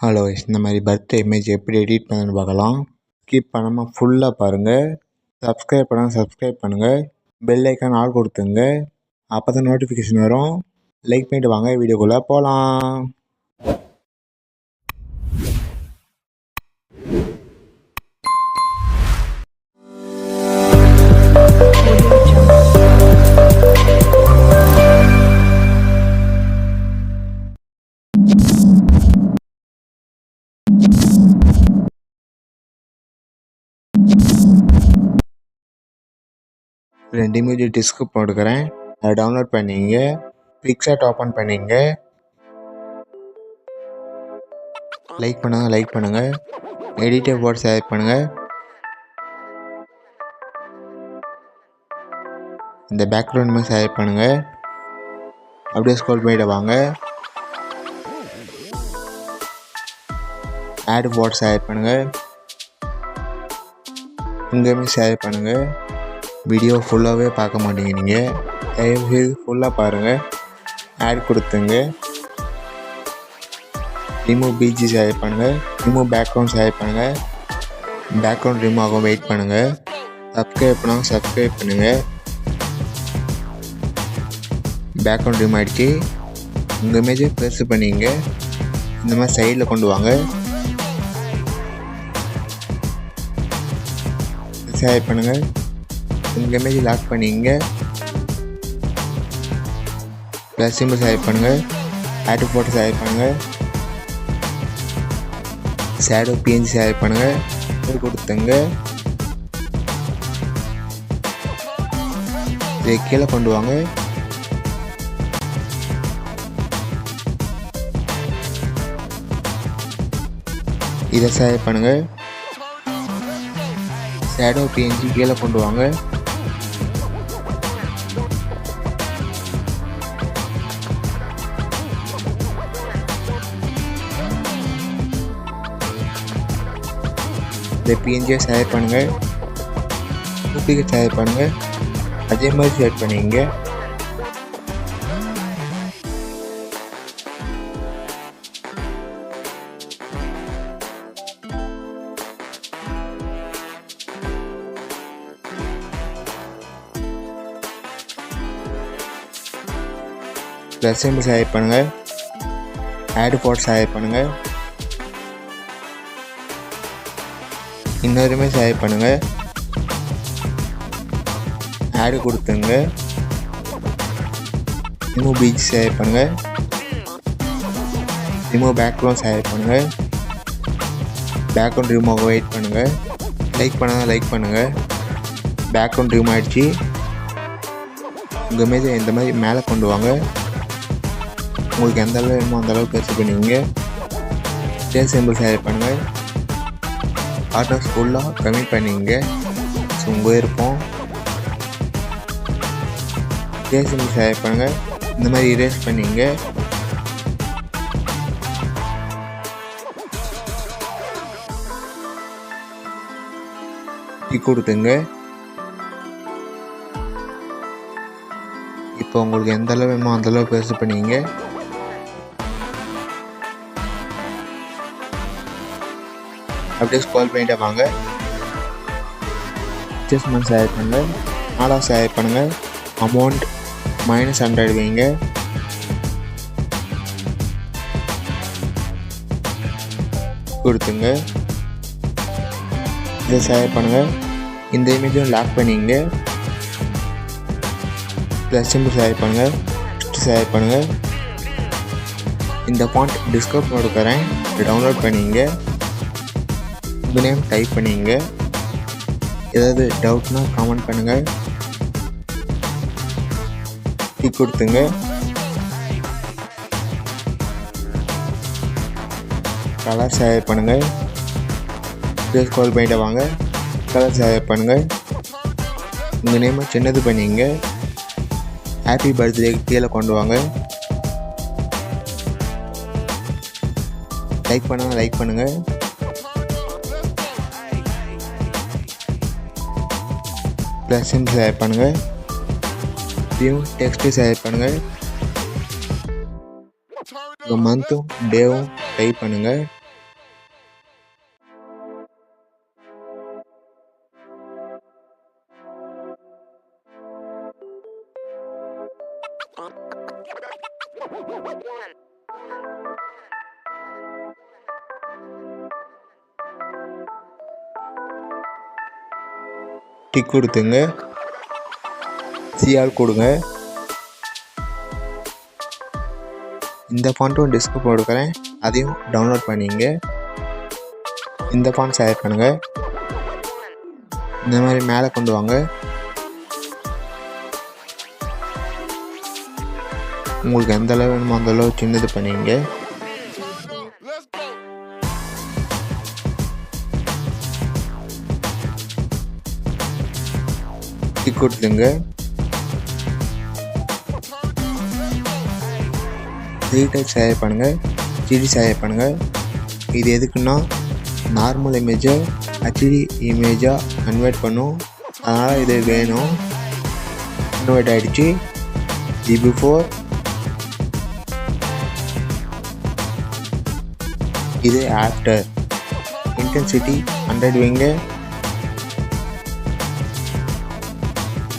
Hello, இந்த மாதிரி birthday image எப்படி எடிட் பண்ணணும்னு பார்க்கலாம். ஸ்கிப் பண்ணாமல் ஃபுல்லாக பாருங்கள். சப்ஸ்கிரைப் பண்ணுங்கள். பெல் ஐக்கான் ஆல் கொடுத்துங்க. அப்போ தான் நோட்டிஃபிகேஷன் வரும். லைக் பண்ணிட்டு வாங்க, வீடியோக்குள்ளே போகலாம். ரெண்டு இமேஜ் டிஸ்க் போட்டுக்கிறேன், அதை டவுன்லோட் பண்ணிங்க. பிக்சார்ட் ஓப்பன் பண்ணிங்க. லைக் பண்ணுங்கள். எடிட்டர் போர்ட் செலக்ட் பண்ணுங்கள். இந்த பேக்ரவுண்ட் செலக்ட் பண்ணுங்கள். அப்படியே ஸ்க்ரோல் பண்ணிட்டு வாங்க. ஆட் போர்ட் செலக்ட் பண்ணுங்கள். இங்கேயுமே செலக்ட் பண்ணுங்கள். வீடியோ ஃபுல்லாகவே பார்க்க மாட்டீங்க நீங்கள், தயவுசெய்து ஃபுல்லாக பாருங்கள். ஆட் கொடுத்துங்க. ரிமூவ் பிஜி செலக்ட் பண்ணுங்கள். ரிமூவ் பேக்ரவுண்ட் செலக்ட் பண்ணுங்கள். பேக்ரவுண்ட் ரிமூவ் ஆகும், வெயிட் பண்ணுங்கள். சப்ஸ்கிரைப் பண்ணால் சப்ஸ்கிரைப் பண்ணுங்கள். பேக்ரவுண்ட் ரிமூவ் ஆகிடுச்சு. உங்கள் இமேஜை ப்ரெஸ் பண்ணிங்க. இந்த மாதிரி சைடில் கொண்டு வாங்க. செலக்ட் பண்ணுங்கள். உங்கள் இமேஜ் லாக் பண்ணிங்க. ப்ளஸ் சிம்பிள் செலக்ட் பண்ணுங்கள். ஆட் போட்டு செலக்ட் பண்ணுங்கள். ஷேடோ பிஎன்ஜி செலக்ட் பண்ணுங்கள். கொடுத்துங்க. இதை கீழே கொண்டு வாங்க. இதை செலக்ட் பண்ணுங்கள். ஷேடோ பிஎன்ஜி கீழே கொண்டு வாங்க. இந்த பிஎன்ஜியை செலக்ட் பண்ணுங்கள். டூப்ளிகேட் செலக்ட் பண்ணுங்கள். அதே மாதிரி செலக்ட் பண்ணிங்க. ப்ளஸ் சிம்பிள் செலக்ட் பண்ணுங்கள். ஆட் போர்ட் செலக்ட் பண்ணுங்கள். இன்னொருமே செலக்ட் பண்ணுங்கள். ஆட் கொடுத்துங்க. ரிமூவ் பிஜி செலக்ட் பண்ணுங்கள். ரிமூவ் பேக்ரவுண்ட் செலக்ட் பண்ணுங்கள். பேக்ரவுண்ட் ரிமூவ் வெயிட் பண்ணுங்கள். லைக் பண்ணுங்கள். பேக்ரவுண்ட் ரிமூவ் ஆகிடுச்சு. உங்கள் இமேஜை இந்த மாதிரி மேலே கொண்டு வாங்க. உங்களுக்கு எந்த அளவு வேணுமோ அந்த அளவுக்கு பெருசு பண்ணிங்க. சேஞ்ச் சிம்பிள் செலக்ட் பண்ணுங்கள். ஆட்டோஸ் ஃபுல்லாக கம்மி பண்ணிங்க. ஸோ உங்கள் இருப்போம். சேஞ்ச் சிம்பிள் செலக்ட் பண்ணுங்கள். இந்த மாதிரி இரேஸ் பண்ணிங்க. கொடுத்துங்க. இப்போ உங்களுக்கு எந்த அளவு வேணுமோ அந்த அளவு பெருசு பண்ணிங்க. அப்படியே ஸ்க்ரோல் பண்ணிட்டு வாங்க. அட்ஜஸ்ட்மெண்ட் செலக்ட் பண்ணுங்கள். நாலாக செலக்ட் பண்ணுங்கள். அமௌண்ட் -100 வைங்க. கொடுத்துங்க. இதை செலக்ட் பண்ணுங்கள். இந்த இமேஜும் லாக் பண்ணிங்க. ப்ளஸ் சிம்பிள் செலக்ட் பண்ணுங்கள். செலக்ட் பண்ணுங்கள். இந்த ஃபாண்ட் டிஸ்கிரிப்ஷன் கொடுக்குறேன், டவுன்லோட் பண்ணிங்க. உங்கள் நேம் டைப் பண்ணிங்க. ஏதாவது டவுட்னா கமெண்ட் பண்ணுங்கள். டிக் கொடுத்துங்க. கலர் செலக்ட் பண்ணுங்கள். ஸ்க்ரோல் பண்ணிட்டு வாங்க. கலர் செலக்ட் பண்ணுங்கள். உங்கள் நேமை சின்னது பண்ணிங்க. ஹாப்பி பர்த்டே கீழே கொண்டு வாங்க. லைக் பண்ணுங்கள். ப்ளஸ் சிம்பிள் செலக்ட் பண்ணுங்கள். வியூ டெக்ஸ்ட்டு செலக்ட் பண்ணுங்கள். உங்கள் மந்த்தும் டேவும் டைப் பண்ணுங்கள். டிக் கொடுத்துங்க. சிஆர் கொடுங்க. இந்த ஃபாண்ட்டும் டிஸ்க்கு போட்டுக்கிறேன், அதையும் டவுன்லோட் பண்ணிங்க. இந்த ஃபாண்ட் செலக்ட் பண்ணுங்க. இந்த மாதிரி மேலே கொண்டு வாங்க. உங்களுக்கு எந்த அளவு வேணுமோ அந்த அளவு சின்னது பண்ணிங்க. டிக் கொடுத்துங்க. ரீடைப் செலக்ட் பண்ணுங்க. ஹெச்டி செலக்ட் பண்ணுங்க. இது எதுக்குன்னா நார்மல் இமேஜை ஹெச்டி இமேஜாக கன்வெர்ட் பண்ணும், அதனால் இது வேணும். கன்வெர்ட் ஆகிடுச்சு. GB4 இது ஆஃப்டர். இன்டென்சிட்டி 100 வைங்க.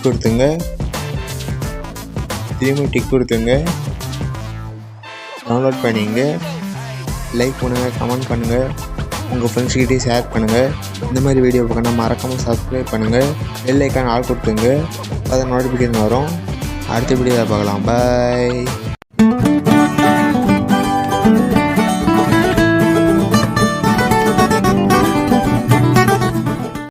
கொடுத்துங்க. திரும்பி டிக் கொடுத்துங்க. டவுன்லோட் பண்ணிங்க. லைக் பண்ணுங்கள், கமெண்ட் பண்ணுங்கள், உங்கள் ஃப்ரெண்ட்ஸ்கிட்டையும் ஷேர் பண்ணுங்கள். இந்த மாதிரி வீடியோ பார்க்கணும் மறக்காமல் சப்ஸ்கிரைப் பண்ணுங்கள். பெல் ஐக்கான் ஆல் கொடுத்துங்க, அதை நோட்டிஃபிகேஷன் வரும். அடுத்த வீடியோவில் பார்க்கலாம். பாய்.